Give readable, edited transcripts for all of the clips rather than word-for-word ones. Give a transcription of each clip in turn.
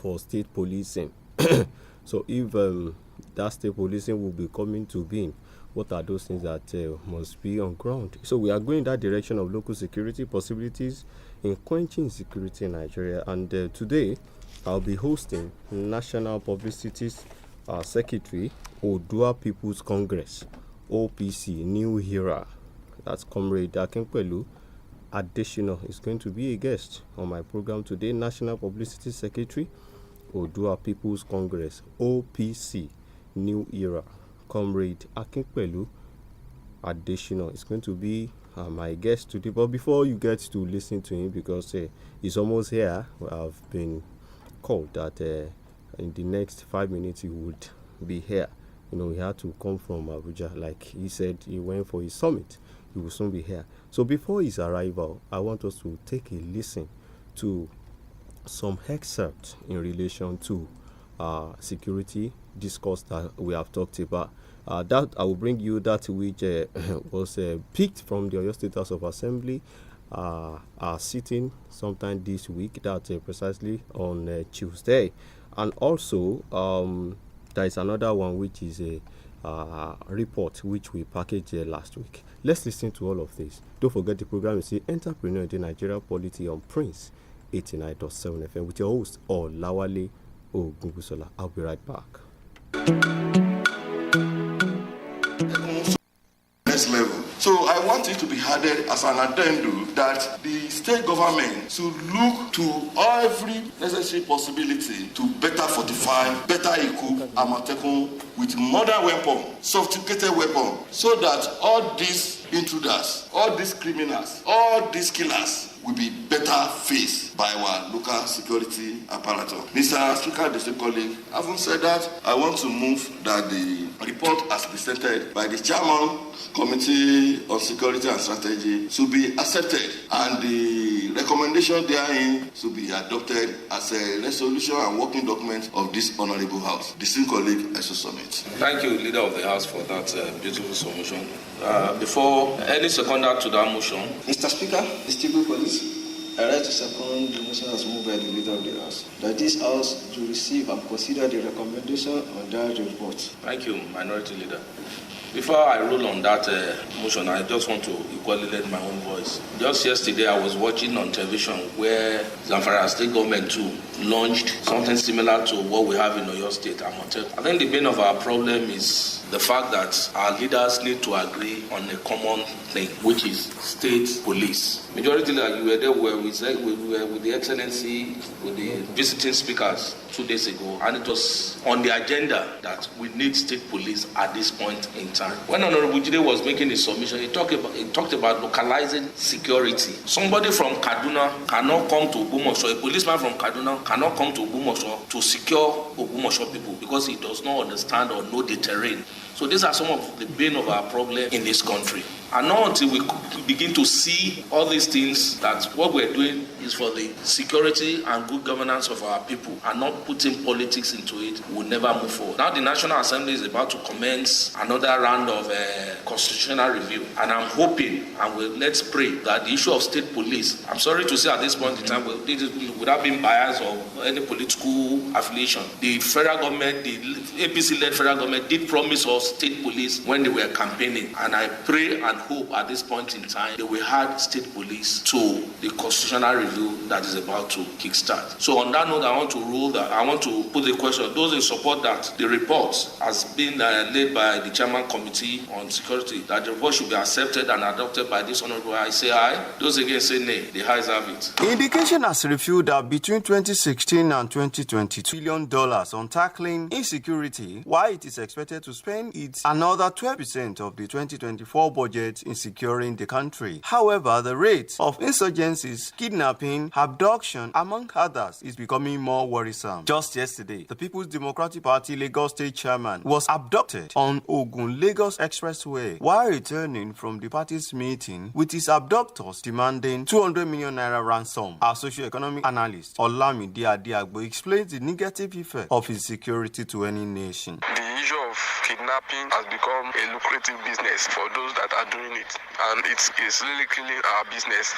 for state policing. So if that state policing will be coming to being, what are those things that must be on ground? So we are going that direction of local security possibilities in quenching insecurity in Nigeria. And today, I'll be hosting National Publicity Secretary, Odua People's Congress, OPC, New Era. That's Comrade Akinpelu Additional is going to be a guest on my program today. National Publicity Secretary, Odua People's Congress, OPC, New Era. Comrade Akinpelu Additional is going to be my guest today. But before you get to listen to him, because he's almost here, I've been called that in the next 5 minutes he would be here. You know, he had to come from Abuja. Like he said, he went for his summit. He will soon be here. So before his arrival, I want us to take a listen to some excerpts in relation to security discourse that we have talked about. That I will bring you that which was picked from the Oyo State House of Assembly sitting sometime this week, that precisely on Tuesday. And also, there is another one which is a report which we packaged last week. Let's listen to all of this. Don't forget the program is the Entrepreneur in the Nigeria Polity on Prince 89.7 FM with your host, Olawale Ogunbusola. I'll be right back. Next level. So I want it to be added as an addendum that the state government should look to every necessary possibility to better fortify, better equip Amatekun with modern weapons, sophisticated weapons, so that all these intruders, all these criminals, all these killers will be better faced by our local security apparatus. Mr. Speaker, the state colleague, having said that, I want to move that the report as presented by the chairman Committee on Security and Strategy should be accepted, and the recommendation therein should be adopted as a resolution and working document of this honorable house. The same colleague, I should submit. Thank you, Leader of the House, for that beautiful submission. Before any seconder to that motion, Mr. Speaker, distinguished colleagues, I rise to second the motion as moved by the Leader of the House, that this House to receive and consider the recommendation on that report. Thank you, Minority Leader. Before I rule on that motion, I just want to equally lend my own voice. Just yesterday, I was watching on television where Zamfara State Government too launched something similar to what we have in Oyo State, Amotekun. I think the main of our problem is the fact that our leaders need to agree on a common thing, which is state police. Majority leader, you were there where we were with the Excellency, with the visiting speakers 2 days ago, and it was on the agenda that we need state police at this point in time. When Honorable Jide was making his submission, he talked about localizing security. Somebody from Kaduna cannot come to Ogbomoso, a policeman from Kaduna cannot come to Ogbomoso to secure Ogbomoso people because he does not understand or know the terrain. So these are some of the bane of our problem in this country. And not until we begin to see all these things, that what we're doing is for the security and good governance of our people and not putting politics into it, we'll never move forward. Now the National Assembly is about to commence another round of constitutional review. And I'm hoping, and let's pray, that the issue of state police, I'm sorry to say at this point in time, without being biased or any political affiliation, the federal government, the APC-led federal government did promise us state police when they were campaigning. And I pray and hope at this point in time they will add state police to the constitutional review that is about to kickstart. So on that note, I want to put the question, those in support that the report has been laid by the Chairman Committee on Security, that the report should be accepted and adopted by this honorable, I say aye. Those against say nay. The ayes have it. Indication has revealed that between 2016 and 2022, $1 billion on tackling insecurity, while it is expected to spend it's another 12% of the 2024 budget in securing the country. However, the rate of insurgencies, kidnapping, abduction, among others, is becoming more worrisome. Just yesterday, the People's Democratic Party Lagos State Chairman was abducted on Ogun-Lagos Expressway while returning from the party's meeting, with his abductors demanding 200 million naira ransom. Our socio-economic analyst, Olamide Adiagbo, explains the negative effect of insecurity to any nation. The issue of kidnapping has become a lucrative business for those that are doing it, and it's really killing our business.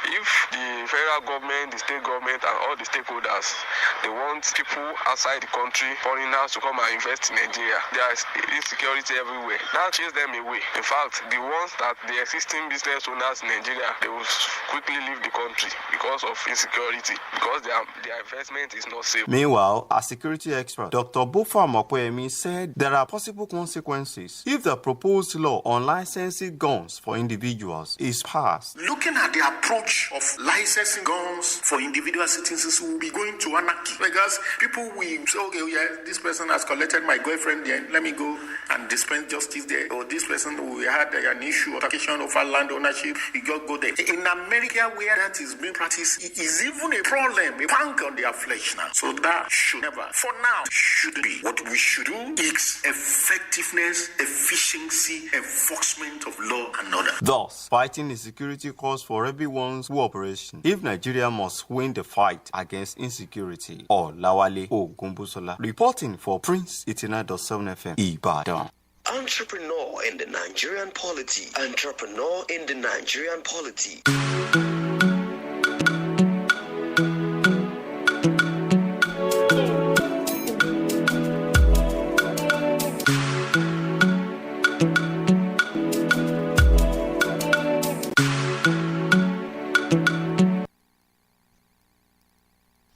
If the federal government, the state government, and all the stakeholders, they want people outside the country, foreigners, to come and invest in Nigeria, there is insecurity everywhere. That chase them away. In fact, the ones that the existing business owners in Nigeria, they will quickly leave the country because of insecurity, because their investment is not safe. Meanwhile, a security expert, Dr. Bofa Mokwemi, said there are possible consequences if the proposed law on licensing guns for individuals is passed. Looking at the approach of licensing guns for individual citizens, will be going to anarchy, because people will say, okay, yeah, this person has collected my girlfriend there, let me go and dispense justice there, or this person we had an issue of taxation over land ownership, you just go there. In America, where that is being practiced, it is even a problem, a punk on their flesh now. So that should never, for now, should be. What we should do is effectiveness, efficiency, enforcement of law and order. Thus, fighting insecurity calls for everyone's cooperation if Nigeria must win the fight against insecurity. Olawale Ogunbusola, reporting for Prince 89.7 FM, Ibadan. Entrepreneur in the Nigerian polity. Entrepreneur in the Nigerian polity.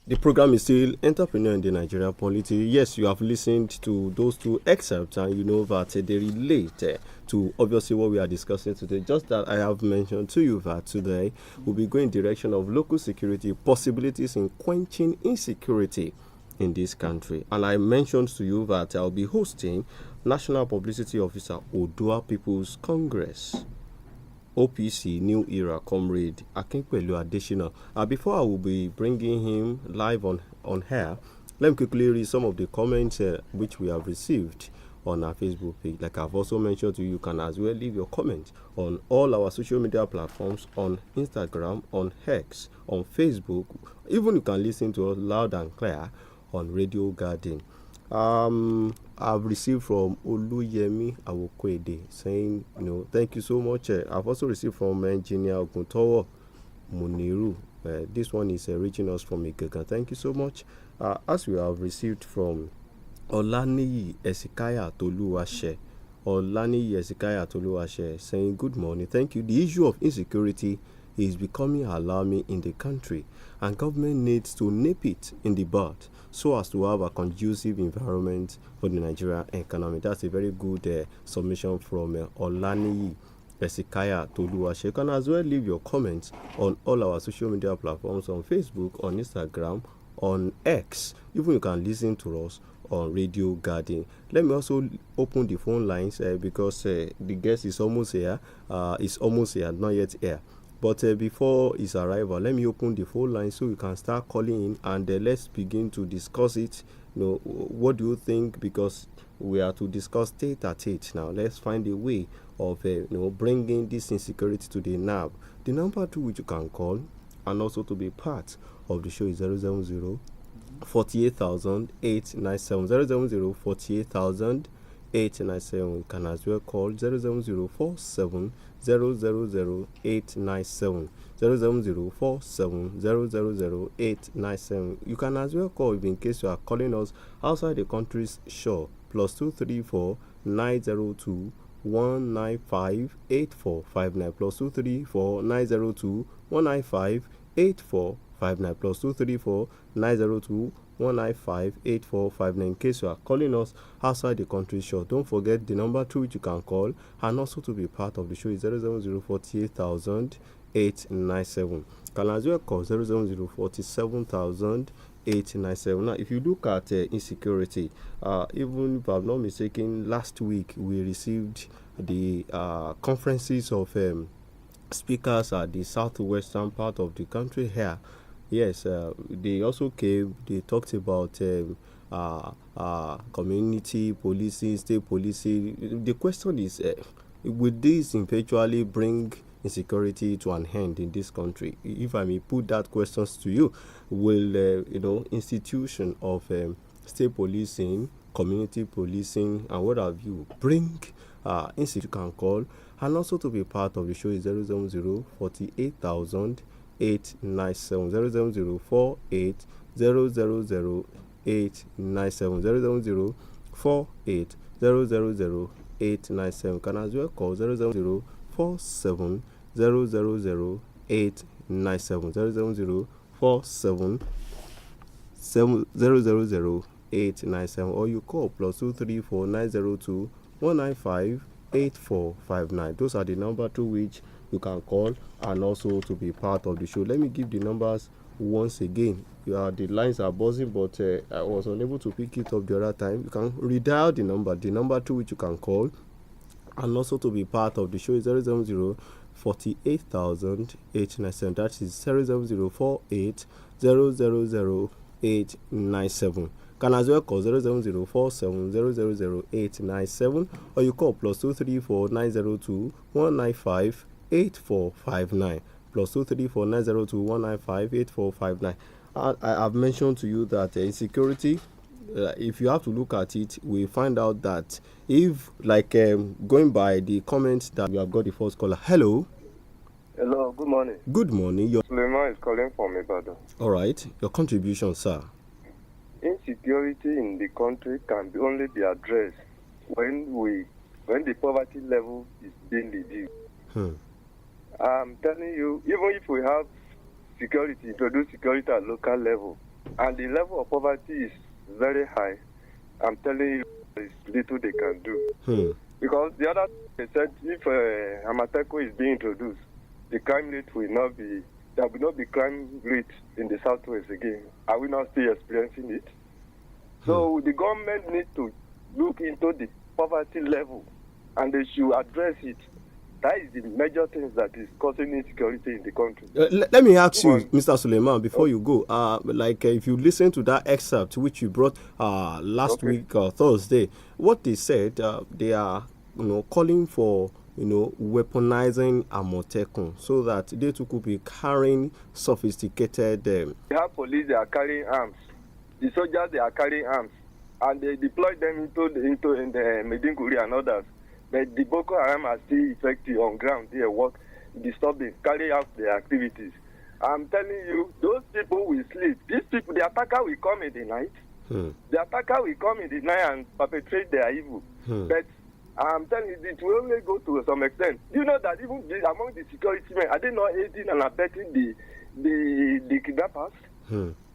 The program is still Entrepreneur in the Nigerian Polity. Yes, you have listened to those two excerpts and you know that they relate to obviously what we are discussing today. Just that I have mentioned to you that today we'll be going in direction of local security possibilities in quenching insecurity in this country. And I mentioned to you that I'll be hosting National Publicity Officer Odua People's Congress. OPC New Era Comrade Akinpelu Adesina. Before I will be bringing him live on air, let me quickly read some of the comments which we have received on our Facebook page. Like I've also mentioned to you, you can as well leave your comment on all our social media platforms, on Instagram, on X, on Facebook. Even you can listen to us loud and clear on Radio Garden. I've received from Oluyemi Awokwede saying, thank you so much. I've also received from Engineer Oguntowo Muniru. This one is reaching us from Igaga. Thank you so much. As we have received from Olaniyi Esikaya Toluwashe. Olaniyi Esikaya Toluwashe saying, good morning. Thank you. The issue of insecurity is becoming alarming in the country, and government needs to nip it in the bud so as to have a conducive environment for the Nigerian economy. That's a very good submission from Olaniyi Esikaya Toluwashe. You can as well leave your comments on all our social media platforms, on Facebook, on Instagram, on X. Even you can listen to us on Radio Garden. Let me also open the phone lines because the guest is almost here. Not yet here. But before his arrival, let me open the phone line so you can start calling in and let's begin to discuss it. What do you think? Because we are to discuss tete-a-tete now. Let's find a way of bringing this insecurity to the NAB. The number to which you can call and also to be part of the show is 070 48,897 070 48,897. You can as well call 07047 0000897 07047 0000897. You can as well call if in case you are calling us outside the country's shore, plus 234 902 195 8459 plus 234 902 195 8459 plus 234 902 195-8459 in case you are calling us outside the country shore. Don't forget the number to which you can call and also to be part of the show is 070-48,897. Can as well call 070-47,897. Now, if you look at insecurity, even if I'm not mistaken, last week we received the conferences of speakers at the southwestern part of the country here. Yes, they also came, they talked about community policing, state policing. The question is, will this eventually bring insecurity to an end in this country? If I may put that question to you, will institution of state policing community policing, and what have you, bring institute you can call. And also to be part of the show is 070 48,000 897 070 48 000 897 070 48 000 897. Can as well call 070 47 000 897 070 47 000 897, or you call +234 902 195 8459. Those are the number to which you can call and also to be part of the show. Let me give the numbers once again. The lines are buzzing, but I was unable to pick it up the other time. You can redial the number to which you can call and also to be part of the show is 070 48,000 897. That is 070 48 000 897. Can as well call 070 47 000 897, or you call +234 902 195 8459 +234 902 195 8459. I have mentioned to you that insecurity, if you have to look at it, we find out that if, like, going by the comments that we have got the first caller. Hello. Hello, good morning. Good morning. Suleiman is calling from Ibadan. All right. Your contribution, sir. Insecurity in the country can only be addressed when the poverty level is being reduced. I'm telling you, even if we have security, introduce security at local level, and the level of poverty is very high, I'm telling you, there's little they can do. Because the other, they said, if Amateco is being introduced, the crime rate will not be, there will not be crime rate in the southwest again. Are we not still experiencing it? So the government needs to look into the poverty level and they should address it. That is the major things that is causing insecurity in the country. Let me ask you, Mr. Suleiman, before you go, if you listen to that excerpt which you brought last week, Thursday, what they said, they are calling for weaponizing Amotekun so that they too could be carrying sophisticated. We have police, they are carrying arms. The soldiers, they are carrying arms, and they deploy them into the Medinguri and others. But the Boko Haram are still effective on ground. They work, disturbing, carry out their activities. I'm telling you, those people will sleep. These people, the attacker will come in the night. The attacker will come in the night and perpetrate their evil. But I'm telling you, it will only go to some extent. You know that even among the security men, are they not aiding and abetting the kidnappers?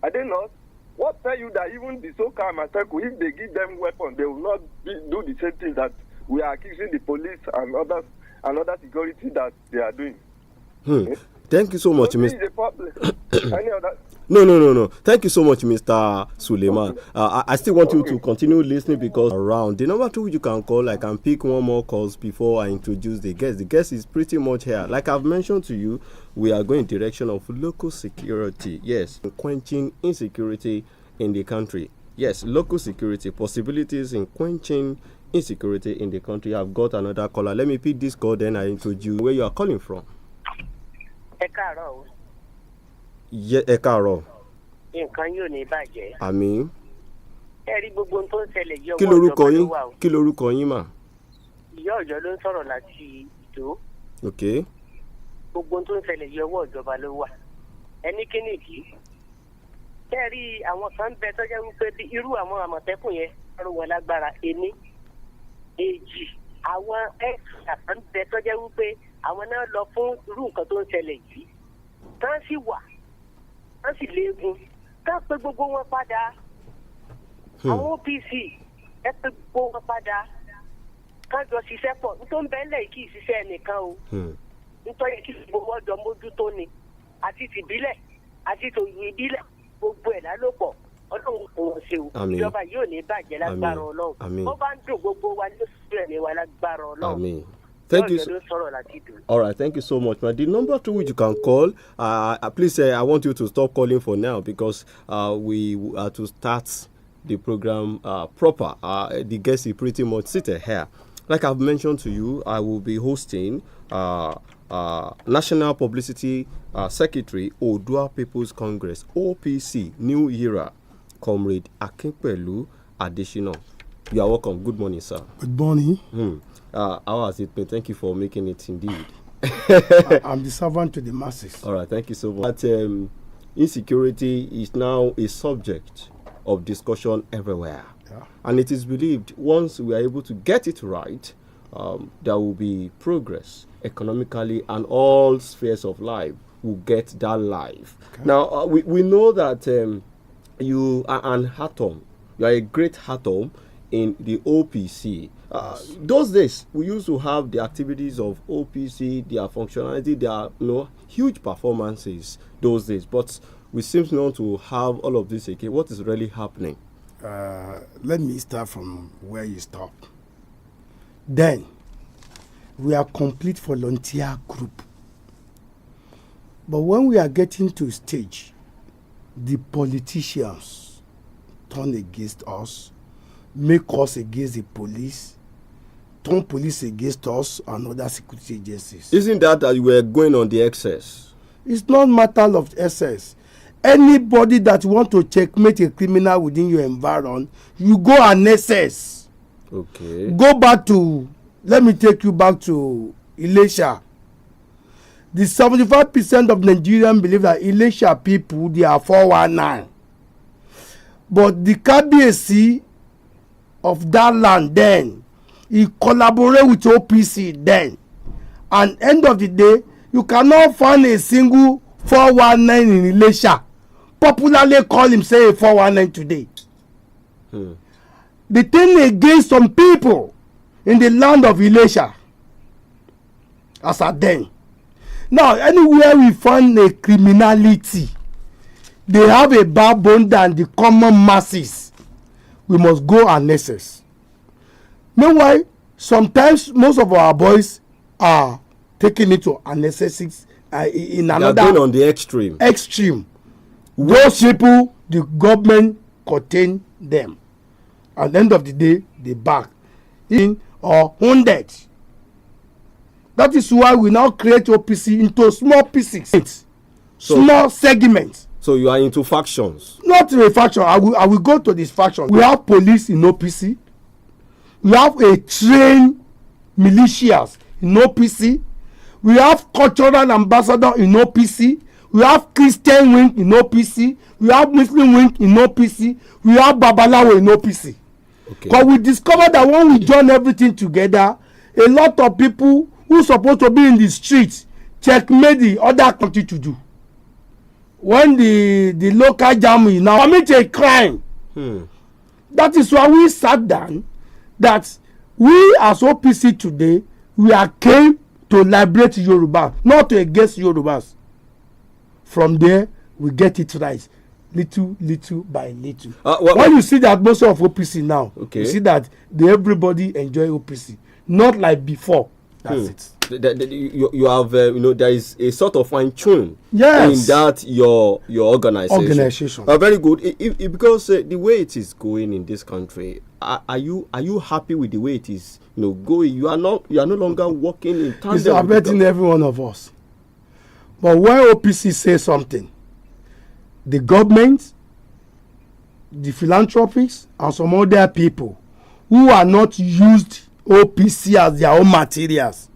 Are they not? What tell you that even the so-called Amateco, if they give them weapons, they will not do the same thing that we are accusing the police and other security that they are doing. Thank you so much, Mr. Any other? No. Thank you so much, Mr. Suleiman. I still want you to continue listening because around the number 2 you can call, I can pick one more calls before I introduce the guest. The guest is pretty much here. Like I've mentioned to you, we are going in direction of local security. Yes, quenching insecurity in the country. Yes, local security, possibilities in quenching insecurity in the country. I've got another caller. Let me pick this call, then I introduce where you are calling from. Ẹ káàárọ̀. Nǹkan yóò ní bàjẹ́. Àmín. Ẹ rí gbogbo ohun tó ń ṣẹlẹ̀ yìí Kí lorúkọ yín? Kí lorúkọ yín mà? Ìyá Ọ̀yọ́ ló ń sọ̀rọ̀ láti Ìdó. Okay. Gbogbo ohun tó ń ṣẹlẹ̀ yìí ọwọ́ ìjọba ló wà. Ẹni kí nìdí? Ẹ rí àwọn kan bẹ tó jẹ́ wípé bí irú àwọn Àmọ̀tẹ́kùn yẹn ló wọ lágbára ení. Èjì, àwọn ẹ̀ka kan bẹ tó jẹ́ wípé àwọn náà lọ fún irú nǹkan tó ń ṣẹlẹ̀ yìí. Tán sì wà. Wọ́n sì léegun ká pé gbogbo wọn padà àwọn OPC ẹ pé gbogbo wọn padà ká jọ ṣiṣẹ́ pọ̀ nítorí bẹ́ẹ̀lẹ̀ kì í ṣiṣẹ́ nìkan o nítorí kí gbogbo wọn jọ mójútó ni àti tìbílẹ̀ àti tòyìn ìbílẹ̀ gbogbo ẹ̀ lálòpọ̀ ọlọ́run kò wọ́n ṣe o ìjọba yóò ní bàjẹ́ lágbára ọlọ́run ó bá ń dùn gbogbo wa ló sì rẹ̀ ní wa lágbára ọlọ́run. Thank you. All right, thank you so much, man. The number 2 which you can call, please, I want you to stop calling for now because we are to start the program proper. The guest is pretty much seated here. Like I've mentioned to you, I will be hosting National Publicity Secretary, Odua People's Congress, OPC, New Era, Comrade Akinpelu Additional. You are welcome. Good morning, sir. Good morning. How has it been? Thank you for making it indeed. I'm the servant to the masses. All right, thank you so much. But, insecurity is now a subject of discussion everywhere. Yeah. And it is believed once we are able to get it right, there will be progress economically, and all spheres of life will get that life. Okay. Now, we know that you are an atom. You are a great atom in the OPC. Those days, we used to have the activities of OPC, their functionality, their huge performances those days. But we seem not to have all of this again. What is really happening? Let me start from where you stopped. Then, we are complete volunteer group. But when we are getting to a stage, the politicians turn against us, make us against the police, turn police against us and other security agencies. Isn't that you were going on the excess? It's not matter of excess. Anybody that want to checkmate a criminal within your environment, you go and excess. Okay. Go back to, let me take you back to Ilesha. The 75% of Nigerians believe that Ilesha people, they are 419. But the KBC of that land then, he collaborate with OPC then. And end of the day, you cannot find a single 419 in Ilesha. Popularly call him say a 419 today. The thing against some people in the land of Ilesha as at then. Now, anywhere we find a criminality, they have a backbone than the common masses. We must go and assess. Meanwhile, sometimes most of our boys are taking it to unnecessary in another. They are going on the extreme. Extreme. Those people, the government contain them. At the end of the day, they back in or wounded. That is why we now create OPC into small pieces, small segments. So you are into factions? Not a faction. I will go to this faction. We have police in OPC. We have a trained militias in OPC. We have cultural ambassador in OPC. We have Christian wing in OPC. We have Muslim wing in OPC. We have Babalawo in OPC. Okay. But we discovered that when we join everything together, a lot of people who supposed to be in the streets checkmate the other country to do. When the local jam is now commit a crime. That is why we sat down that we as OPC today, we are came to liberate Yoruba, not to against Yorubas. From there, we get it right, little by little. When you see the atmosphere of OPC now, you see that everybody enjoy OPC, not like before. That's it. You have there is a sort of fine tune in that your organization. Very good. Because the way it is going in this country, are you happy with the way it is going? You are no longer working in tandem. It's affecting every one of us. But when OPC says something, the government, the philanthropists, and some other people who are not used OPC as their own materials,